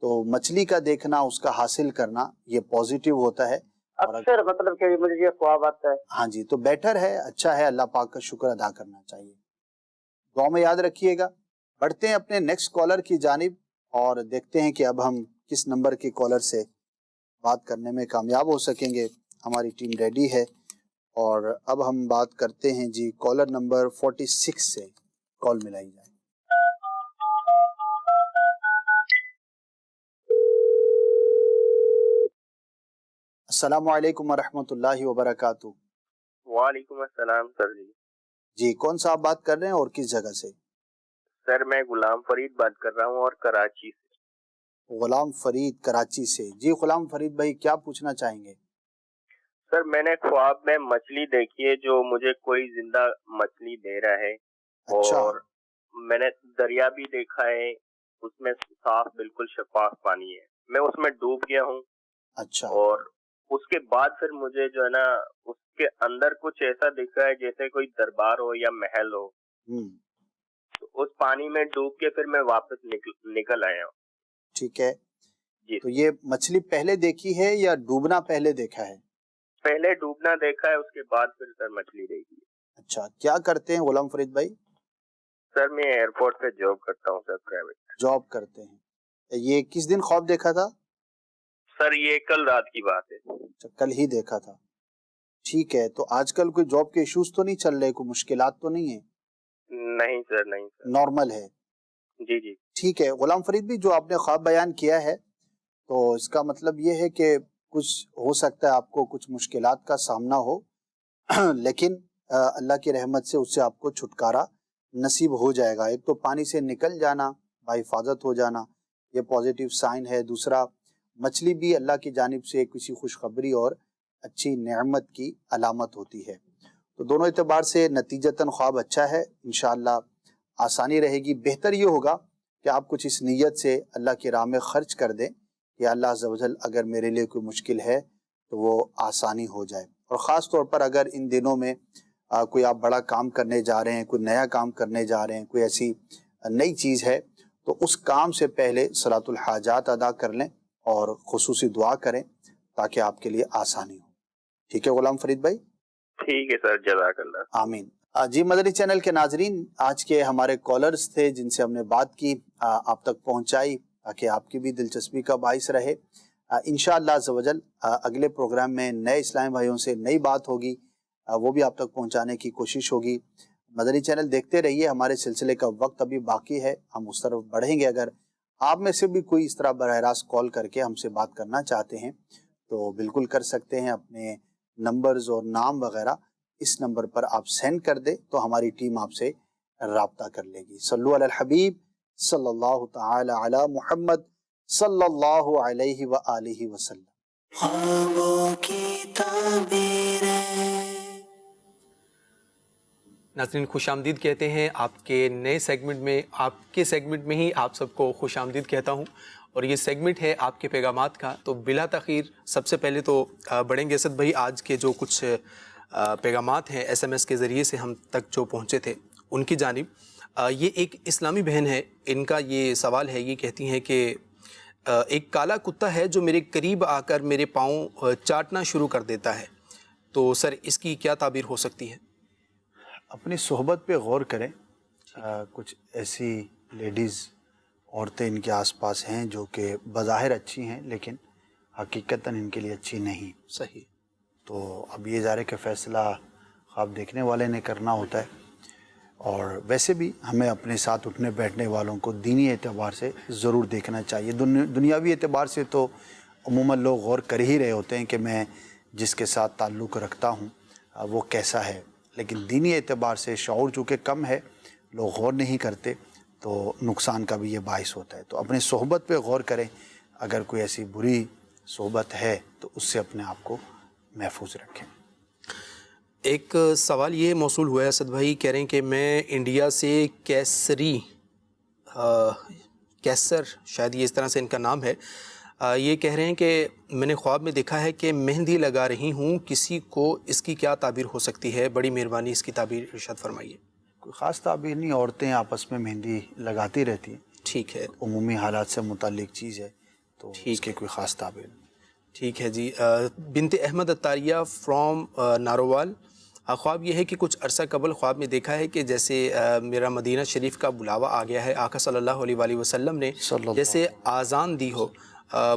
تو مچھلی کا دیکھنا، اس کا حاصل کرنا یہ پازیٹیو ہوتا ہے. اکثر مطلب کہ مجھے یہ خواب آتا ہے. ہاں جی، تو بیٹر ہے، اچھا ہے، اللہ پاک کا شکر ادا کرنا چاہیے. دعا میں یاد رکھیے گا. بڑھتے ہیں اپنے نیکسٹ کالر کی جانب اور دیکھتے ہیں کہ اب ہم کس نمبر کے کالر سے بات کرنے میں کامیاب ہو سکیں گے. ہماری ٹیم ریڈی ہے اور اب ہم بات کرتے ہیں جی کالر نمبر 46 سے. کال ملائی جائے. السلام علیکم ورحمۃ اللہ وبرکاتہ. وعلیکم السلام سر. جی کون صاحب بات کر رہے ہیں اور کس جگہ سے؟ سر میں غلام فرید بات کر رہا ہوں اور کراچی سے. غلام فرید کراچی سے. جی غلام فرید بھائی کیا پوچھنا چاہیں گے؟ سر میں نے خواب میں مچھلی دیکھی ہے جو مجھے کوئی زندہ مچھلی دے رہا ہے. اچھا. اور میں نے دریا بھی دیکھا ہے، اس میں صاف بالکل شفاف پانی ہے، میں اس میں ڈوب گیا ہوں. اچھا. اور اس کے بعد پھر مجھے جو ہے نا اس کے اندر کچھ ایسا دکھ رہا ہے جیسے کوئی دربار ہو یا محل ہو. تو اس پانی میں ڈوب کے پھر میں واپس نکل آیا ہوں. ٹھیک ہے جی. تو یہ مچھلی پہلے دیکھی ہے یا ڈوبنا پہلے دیکھا ہے؟ پہلے ڈوبنا دیکھا ہے، اس کے بعد پھر سر مچھلی دیکھی ہے. اچھا. کیا کرتے ہیں غلام فرید بھائی؟ سر میں ایئرپورٹ پہ جاب کرتا ہوں سر، پرائیویٹ جاب کرتے ہیں. یہ کس دن خواب دیکھا تھا؟ سر یہ کل رات کی بات ہے. اچھا کل ہی دیکھا تھا. ٹھیک ہے. تو آج کل کوئی جاب کے ایشوز تو نہیں چل رہے، کوئی مشکلات تو نہیں ہیں؟ نہیں سر، نہیں سر، نارمل ہے. جی جی. ٹھیک ہے غلام فرید بھی جو آپ نے خواب بیان کیا ہے تو اس کا مطلب یہ ہے کہ کچھ ہو سکتا ہے آپ کو کچھ مشکلات کا سامنا ہو، لیکن اللہ کی رحمت سے اس سے آپ کو چھٹکارا نصیب ہو جائے گا۔ ایک تو پانی سے نکل جانا، بحفاظت ہو جانا، یہ پازیٹیو سائن ہے۔ دوسرا، مچھلی بھی اللہ کی جانب سے کسی خوشخبری اور اچھی نعمت کی علامت ہوتی ہے۔ تو دونوں اعتبار سے نتیجتاً خواب اچھا ہے، انشاءاللہ آسانی رہے گی۔ بہتر یہ ہوگا کہ آپ کچھ اس نیت سے اللہ کی راہ میں خرچ کر دیں کہ اللہ عز و جل اگر میرے لیے کوئی مشکل ہے تو وہ آسانی ہو جائے۔ اور خاص طور پر اگر ان دنوں میں کوئی آپ بڑا کام کرنے جا رہے ہیں، کوئی نیا کام کرنے جا رہے ہیں، کوئی ایسی نئی چیز ہے، تو اس کام سے پہلے صلاۃ الحاجات ادا کر لیں اور خصوصی دعا کریں تاکہ آپ کے لیے آسانی ہو۔ ٹھیک ہے غلام فرید بھائی؟ ٹھیک ہے سر، جزاک اللہ۔ آمین۔ جی مدنی چینل کے ناظرین، آج کے ہمارے کالرز تھے جن سے ہم نے بات کی، آپ تک پہنچائی تاکہ آپ کی بھی دلچسپی کا باعث رہے۔ انشاءاللہ عز و جل اگلے پروگرام میں نئے اسلامی بھائیوں سے نئی بات ہوگی، وہ بھی آپ تک پہنچانے کی کوشش ہوگی۔ مدنی چینل دیکھتے رہیے، ہمارے سلسلے کا وقت ابھی باقی ہے، ہم اس طرف بڑھیں گے۔ اگر آپ میں سے بھی کوئی اس طرح براہ راست کال کر کے ہم سے بات کرنا چاہتے ہیں تو بالکل کر سکتے ہیں، اپنے نمبرز اور نام وغیرہ اس نمبر پر آپ سینڈ کر دیں تو ہماری ٹیم آپ سے رابطہ کر لے گی۔ صلو علی الحبیب صلی اللہ تعالی علی محمد صلی اللہ علیہ وآلہ وسلم۔ خوابوں کی تعبیریں۔ ناظرین خوش آمدید کہتے ہیں آپ کے نئے سیگمنٹ میں، آپ کے سیگمنٹ میں ہی آپ سب کو خوش آمدید کہتا ہوں، اور یہ سیگمنٹ ہے آپ کے پیغامات کا۔ تو بلا تاخیر سب سے پہلے تو بڑھیں گے اسد بھائی، آج کے جو کچھ پیغامات ہیں ایس ایم ایس کے ذریعے سے ہم تک جو پہنچے تھے ان کی جانب۔ یہ ایک اسلامی بہن ہے، ان کا یہ سوال ہے، یہ کہتی ہیں کہ ایک کالا کتا ہے جو میرے قریب آ کر میرے پاؤں چاٹنا شروع کر دیتا ہے، تو سر اس کی کیا تعبیر ہو سکتی ہے؟ اپنی صحبت پہ غور کریں، کچھ ایسی لیڈیز عورتیں ان کے آس پاس ہیں جو کہ بظاہر اچھی ہیں لیکن حقیقتاً ان کے لیے اچھی نہیں۔ صحیح۔ تو اب یہ ظاہر ہے کہ فیصلہ خواب دیکھنے والے نے کرنا ہوتا ہے، اور ویسے بھی ہمیں اپنے ساتھ اٹھنے بیٹھنے والوں کو دینی اعتبار سے ضرور دیکھنا چاہیے۔ دنیاوی اعتبار سے تو عموماً لوگ غور کر ہی رہے ہوتے ہیں کہ میں جس کے ساتھ تعلق رکھتا ہوں وہ کیسا ہے، لیکن دینی اعتبار سے شعور چونکہ کم ہے، لوگ غور نہیں کرتے، تو نقصان کا بھی یہ باعث ہوتا ہے۔ تو اپنی صحبت پہ غور کریں، اگر کوئی ایسی بری صحبت ہے تو اس سے اپنے آپ کو محفوظ رکھیں۔ ایک سوال یہ موصول ہوا ہے اسد بھائی، کہہ رہے ہیں کہ میں انڈیا سے کیسر شاید یہ اس طرح سے ان کا نام ہے، یہ کہہ رہے ہیں کہ میں نے خواب میں دیکھا ہے کہ مہندی لگا رہی ہوں کسی کو، اس کی کیا تعبیر ہو سکتی ہے؟ بڑی مہربانی اس کی تعبیر ارشاد فرمائیے۔ کوئی خاص تعبیر نہیں، عورتیں آپس میں مہندی لگاتی رہتی ہیں۔ ٹھیک ہے، عمومی حالات سے متعلق چیز ہے، تو اس کی کوئی خاص تعبیر نہیں۔ ٹھیک ہے جی۔ بنت احمد اتاریہ فرام ناروال، خواب یہ ہے کہ کچھ عرصہ قبل خواب میں دیکھا ہے کہ جیسے میرا مدینہ شریف کا بلاوا آ گیا ہے، آقا صلی اللہ علیہ وآلہ وسلم نے جیسے آذان دی ہو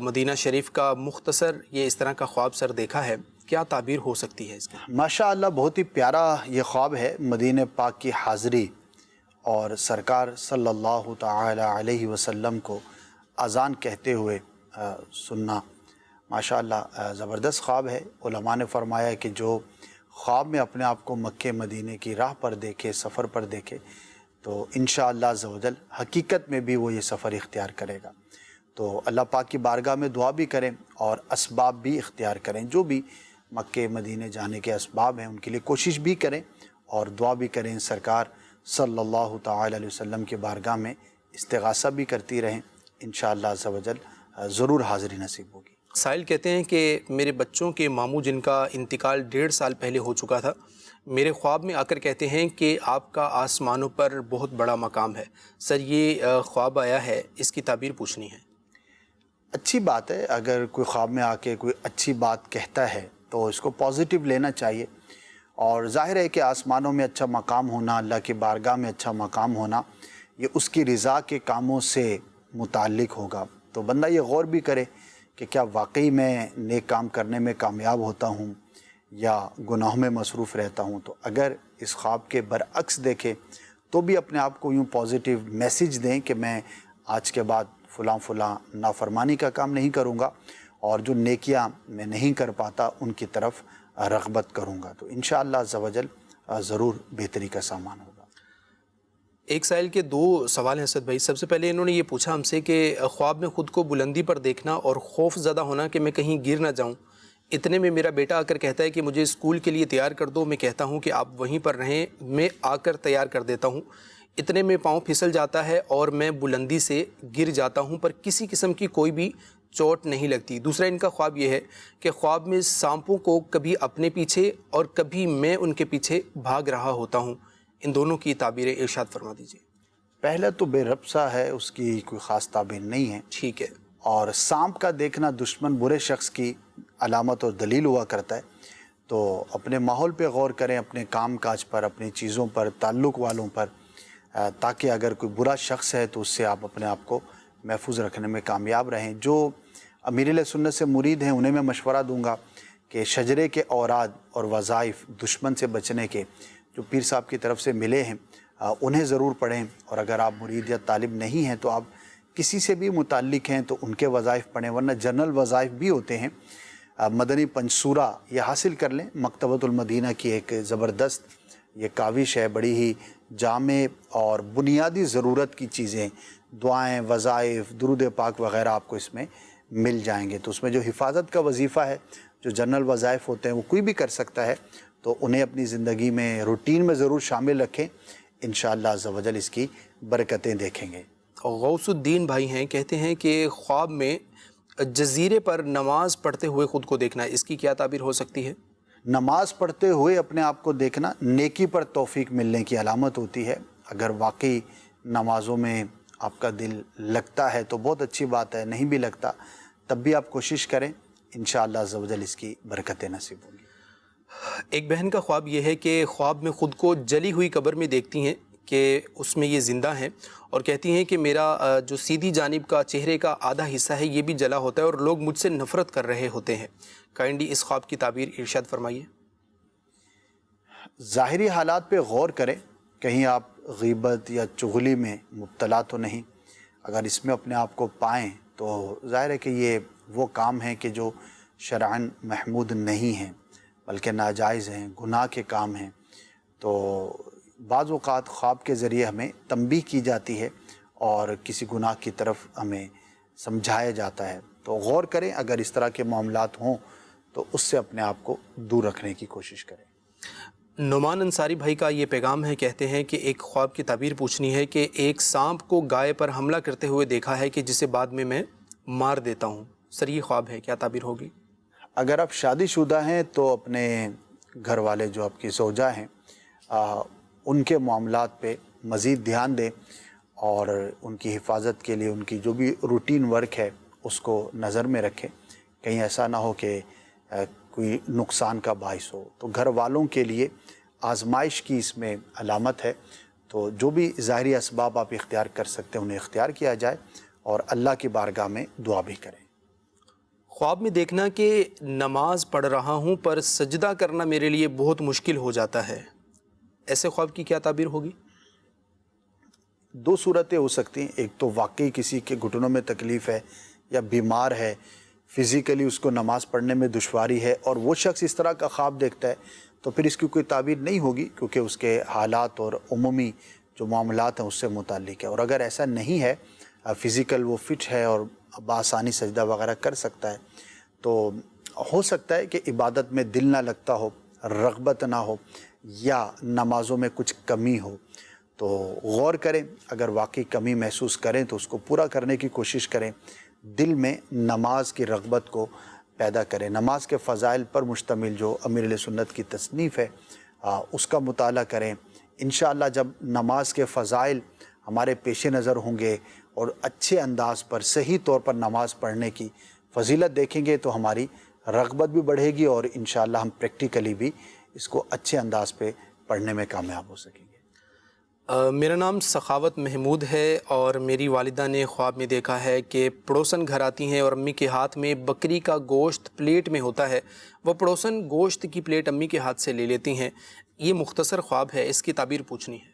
مدینہ شریف کا، مختصر یہ اس طرح کا خواب سر دیکھا ہے، کیا تعبیر ہو سکتی ہے اس کی؟ ماشاءاللہ بہت ہی پیارا یہ خواب ہے، مدینہ پاک کی حاضری اور سرکار صلی اللہ تعالی علیہ وسلم کو اذان کہتے ہوئے سننا، ماشاءاللہ زبردست خواب ہے۔ علماء نے فرمایا کہ جو خواب میں اپنے آپ کو مکہ مدینہ کی راہ پر دیکھے، سفر پر دیکھے، تو انشاءاللہ عز و جل حقیقت میں بھی وہ یہ سفر اختیار کرے گا۔ تو اللہ پاک کی بارگاہ میں دعا بھی کریں اور اسباب بھی اختیار کریں، جو بھی مکہ مدینہ جانے کے اسباب ہیں ان کے لیے کوشش بھی کریں اور دعا بھی کریں، سرکار صلی اللہ تعالی علیہ وسلم کی بارگاہ میں استغاثہ بھی کرتی رہیں، انشاءاللہ عز و جل ضرور حاضری نصیب ہوگی۔ سائل کہتے ہیں کہ میرے بچوں کے ماموں جن کا انتقال 1.5 سال پہلے ہو چکا تھا، میرے خواب میں آ کر کہتے ہیں کہ آپ کا آسمانوں پر بہت بڑا مقام ہے۔ سر یہ خواب آیا ہے، اس کی تعبیر پوچھنی ہے۔ اچھی بات ہے، اگر کوئی خواب میں آ کے کوئی اچھی بات کہتا ہے تو اس کو پازیٹیو لینا چاہیے، اور ظاہر ہے کہ آسمانوں میں اچھا مقام ہونا، اللہ کی بارگاہ میں اچھا مقام ہونا، یہ اس کی رضا کے کاموں سے متعلق ہوگا۔ تو بندہ یہ غور بھی کرے کہ کیا واقعی میں نیک کام کرنے میں کامیاب ہوتا ہوں یا گناہوں میں مصروف رہتا ہوں۔ تو اگر اس خواب کے برعکس دیکھیں تو بھی اپنے آپ کو یوں پازیٹیو میسیج دیں کہ میں آج کے بعد فلاں نافرمانی کا کام نہیں کروں گا، اور جو نیکیاں میں نہیں کر پاتا ان کی طرف رغبت کروں گا، تو انشاءاللہ عز و جل ضرور بہتری کا سامان ہوگا۔ ایک سائل کے 2 سوال ہیں اسد بھائی۔ سب سے پہلے انہوں نے یہ پوچھا ہم سے کہ خواب میں خود کو بلندی پر دیکھنا اور خوف زدہ ہونا کہ میں کہیں گر نہ جاؤں، اتنے میں میرا بیٹا آ کر کہتا ہے کہ مجھے اسکول کے لیے تیار کر دو، میں کہتا ہوں کہ آپ وہیں پر رہیں، میں آ کر تیار کر دیتا ہوں، اتنے میں پاؤں پھسل جاتا ہے اور میں بلندی سے گر جاتا ہوں، پر کسی قسم کی کوئی بھی چوٹ نہیں لگتی۔ دوسرا ان کا خواب یہ ہے کہ خواب میں سانپوں کو کبھی اپنے پیچھے اور کبھی میں ان کے پیچھے بھاگ رہا ہوتا ہوں، ان دونوں کی تعبیریں ارشاد فرما دیجیے۔ پہلا تو بے رب سا ہے، اس کی کوئی خاص تعبیر نہیں ہے، ٹھیک ہے، اور سانپ کا دیکھنا دشمن برے شخص کی علامت اور دلیل ہوا کرتا ہے، تو اپنے ماحول پہ غور کریں، اپنے کام کاج پر، اپنی چیزوں پر، تعلق والوں پر، تاکہ اگر کوئی برا شخص ہے تو اس سے آپ اپنے آپ کو محفوظ رکھنے میں کامیاب رہیں۔ جو امیر اہل سنت سے مرید ہیں انہیں میں مشورہ دوں گا کہ شجرے کے اوراد اور وظائف دشمن سے بچنے کے جو پیر صاحب کی طرف سے ملے ہیں انہیں ضرور پڑھیں، اور اگر آپ مرید یا طالب نہیں ہیں تو آپ کسی سے بھی متعلق ہیں تو ان کے وظائف پڑھیں، ورنہ جنرل وظائف بھی ہوتے ہیں۔ مدنی پنجسورہ یہ حاصل کر لیں، مکتبۃ المدینہ کی ایک زبردست یہ کاوش ہے، بڑی ہی جامع اور بنیادی ضرورت کی چیزیں، دعائیں، وظائف، درود پاک وغیرہ آپ کو اس میں مل جائیں گے۔ تو اس میں جو حفاظت کا وظیفہ ہے، جو جنرل وظائف ہوتے ہیں وہ کوئی بھی کر سکتا ہے، تو انہیں اپنی زندگی میں روٹین میں ضرور شامل رکھیں، انشاءاللہ عز و جل اس کی برکتیں دیکھیں گے۔ غوث الدین بھائی ہیں، کہتے ہیں کہ خواب میں جزیرے پر نماز پڑھتے ہوئے خود کو دیکھنا، اس کی کیا تعبیر ہو سکتی ہے؟ نماز پڑھتے ہوئے اپنے آپ کو دیکھنا نیکی پر توفیق ملنے کی علامت ہوتی ہے۔ اگر واقعی نمازوں میں آپ کا دل لگتا ہے تو بہت اچھی بات ہے، نہیں بھی لگتا تب بھی آپ کوشش کریں، انشاءاللہ عز و جل اس کی برکتیں نصیب ہوں گی۔ ایک بہن کا خواب یہ ہے کہ خواب میں خود کو جلی ہوئی قبر میں دیکھتی ہیں کہ اس میں یہ زندہ ہیں، اور کہتی ہیں کہ میرا جو سیدھی جانب کا چہرے کا آدھا حصہ ہے یہ بھی جلا ہوتا ہے اور لوگ مجھ سے نفرت کر رہے ہوتے ہیں۔ کائنڈلی اس خواب کی تعبیر ارشاد فرمائیے۔ ظاہری حالات پہ غور کریں، کہیں آپ غیبت یا چغلی میں مبتلا تو نہیں۔ اگر اس میں اپنے آپ کو پائیں تو ظاہر ہے کہ یہ وہ کام ہیں کہ جو شرعاً محمود نہیں ہیں، بلکہ ناجائز ہیں، گناہ کے کام ہیں۔ تو بعض اوقات خواب کے ذریعے ہمیں تنبیہ کی جاتی ہے اور کسی گناہ کی طرف ہمیں سمجھایا جاتا ہے، تو غور کریں، اگر اس طرح کے معاملات ہوں تو اس سے اپنے آپ کو دور رکھنے کی کوشش کریں۔ نعمان انصاری بھائی کا یہ پیغام ہے، کہتے ہیں کہ ایک خواب کی تعبیر پوچھنی ہے کہ ایک سانپ کو گائے پر حملہ کرتے ہوئے دیکھا ہے کہ جسے بعد میں مار دیتا ہوں۔ سر یہ خواب ہے، کیا تعبیر ہوگی؟ اگر آپ شادی شدہ ہیں تو اپنے گھر والے جو آپ کی زوجہ ہیں ان کے معاملات پہ مزید دھیان دیں، اور ان کی حفاظت کے لیے ان کی جو بھی روٹین ورک ہے اس کو نظر میں رکھیں، کہیں ایسا نہ ہو کہ کوئی نقصان کا باعث ہو۔ تو گھر والوں کے لیے آزمائش کی اس میں علامت ہے، تو جو بھی ظاہری اسباب آپ اختیار کر سکتے ہیں انہیں اختیار کیا جائے، اور اللہ کی بارگاہ میں دعا بھی کریں۔ خواب میں دیکھنا کہ نماز پڑھ رہا ہوں پر سجدہ کرنا میرے لیے بہت مشکل ہو جاتا ہے، ایسے خواب کی کیا تعبیر ہوگی؟ 2 صورتیں ہو سکتی ہیں، ایک تو واقعی کسی کے گھٹنوں میں تکلیف ہے یا بیمار ہے، فزیکلی اس کو نماز پڑھنے میں دشواری ہے، اور وہ شخص اس طرح کا خواب دیکھتا ہے تو پھر اس کی کوئی تعبیر نہیں ہوگی، کیونکہ اس کے حالات اور عمومی جو معاملات ہیں اس سے متعلق ہے۔ اور اگر ایسا نہیں ہے، فزیکل وہ فٹ ہے اور بآسانی سجدہ وغیرہ کر سکتا ہے، تو ہو سکتا ہے کہ عبادت میں دل نہ لگتا ہو، رغبت نہ ہو، یا نمازوں میں کچھ کمی ہو، تو غور کریں، اگر واقعی کمی محسوس کریں تو اس کو پورا کرنے کی کوشش کریں، دل میں نماز کی رغبت کو پیدا کریں۔ نماز کے فضائل پر مشتمل جو امیر اہل سنت کی تصنیف ہے اس کا مطالعہ کریں۔ انشاءاللہ جب نماز کے فضائل ہمارے پیش نظر ہوں گے اور اچھے انداز پر صحیح طور پر نماز پڑھنے کی فضیلت دیکھیں گے تو ہماری رغبت بھی بڑھے گی، اور انشاءاللہ ہم پریکٹیکلی بھی اس کو اچھے انداز پہ پڑھنے میں کامیاب ہو سکیں گے۔ میرا نام سخاوت محمود ہے، اور میری والدہ نے خواب میں دیکھا ہے کہ پڑوسن گھر آتی ہیں اور امی کے ہاتھ میں بکری کا گوشت پلیٹ میں ہوتا ہے، وہ پڑوسن گوشت کی پلیٹ امی کے ہاتھ سے لے لیتی ہیں۔ یہ مختصر خواب ہے، اس کی تعبیر پوچھنی ہے۔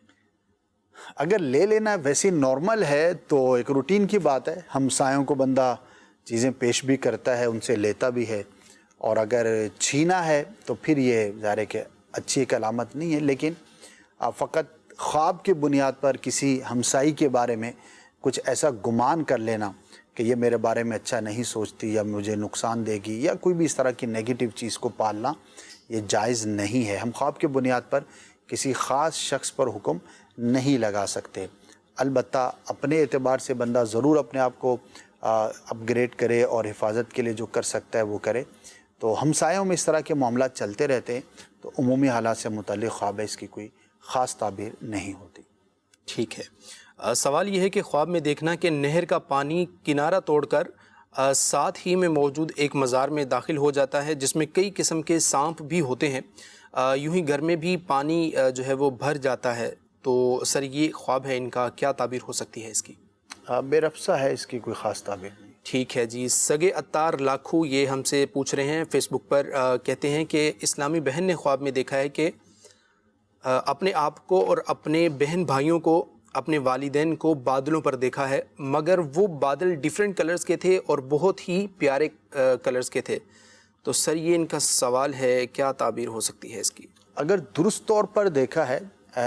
اگر لے لینا ویسی نارمل ہے تو ایک روٹین کی بات ہے، ہمسایوں کو بندہ چیزیں پیش بھی کرتا ہے، ان سے لیتا بھی ہے، اور اگر چھینا ہے تو پھر یہ ظاہر ہے کہ اچھی ایک علامت نہیں ہے. لیکن فقط خواب کی بنیاد پر کسی ہمسائی کے بارے میں کچھ ایسا گمان کر لینا کہ یہ میرے بارے میں اچھا نہیں سوچتی یا مجھے نقصان دے گی، یا کوئی بھی اس طرح کی نیگیٹو چیز کو پالنا یہ جائز نہیں ہے. ہم خواب کی بنیاد پر کسی خاص شخص پر حکم نہیں لگا سکتے. البتہ اپنے اعتبار سے بندہ ضرور اپنے آپ کو اپ گریڈ کرے اور حفاظت کے لیے جو کر سکتا ہے وہ کرے. تو ہمسایوں میں اس طرح کے معاملات چلتے رہتے ہیں، تو عمومی حالات سے متعلق خواب ہے اس کی کوئی خاص تعبیر نہیں ہوتی. ٹھیک ہے. سوال یہ ہے کہ خواب میں دیکھنا کہ نہر کا پانی کنارہ توڑ کر ساتھ ہی میں موجود ایک مزار میں داخل ہو جاتا ہے جس میں کئی قسم کے سانپ بھی ہوتے ہیں، یوں ہی گھر میں بھی پانی جو ہے وہ بھر جاتا ہے. تو سر یہ خواب ہے، ان کا کیا تعبیر ہو سکتی ہے اس کی؟ بے رفسہ ہے، اس کی کوئی خاص تعبیر نہیں. ٹھیک ہے جی. سگے اتار لاکھو یہ ہم سے پوچھ رہے ہیں فیس بک پر، کہتے ہیں کہ اسلامی بہن نے خواب میں دیکھا ہے کہ اپنے آپ کو اور اپنے بہن بھائیوں کو، اپنے والدین کو بادلوں پر دیکھا ہے، مگر وہ بادل ڈیفرنٹ کلرز کے تھے اور بہت ہی پیارے کلرز کے تھے. تو سر یہ ان کا سوال ہے، کیا تعبیر ہو سکتی ہے اس کی؟ اگر درست طور پر دیکھا ہے،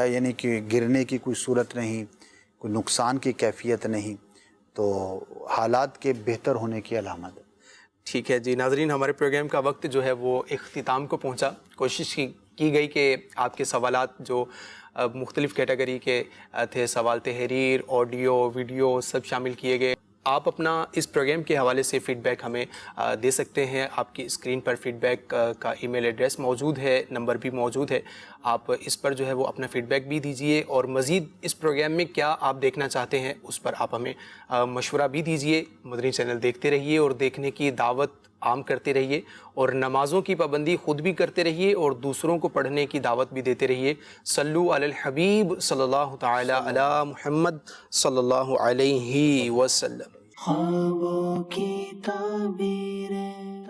یعنی کہ گرنے کی کوئی صورت نہیں، کوئی نقصان کی کیفیت نہیں، تو حالات کے بہتر ہونے کی علامت ہے. ٹھیک ہے جی. ناظرین، ہمارے پروگرام کا وقت جو ہے وہ اختتام کو پہنچا. کوشش کی گئی کہ آپ کے سوالات جو مختلف کیٹیگری کے تھے، سوال تحریر، آڈیو، ویڈیو، سب شامل کیے گئے. آپ اپنا اس پروگرام کے حوالے سے فیڈ بیک ہمیں دے سکتے ہیں. آپ کی اسکرین پر فیڈ بیک کا ای میل ایڈریس موجود ہے، نمبر بھی موجود ہے. آپ اس پر جو ہے وہ اپنا فیڈ بیک بھی دیجئے، اور مزید اس پروگرام میں کیا آپ دیکھنا چاہتے ہیں اس پر آپ ہمیں مشورہ بھی دیجئے. مدنی چینل دیکھتے رہیے اور دیکھنے کی دعوت عام کرتے رہیے، اور نمازوں کی پابندی خود بھی کرتے رہیے اور دوسروں کو پڑھنے کی دعوت بھی دیتے رہیے. صلو علی الحبیب صلی اللہ تعالی علی محمد صلی اللہ علیہ وسلم. خوابوں کی تعبیریں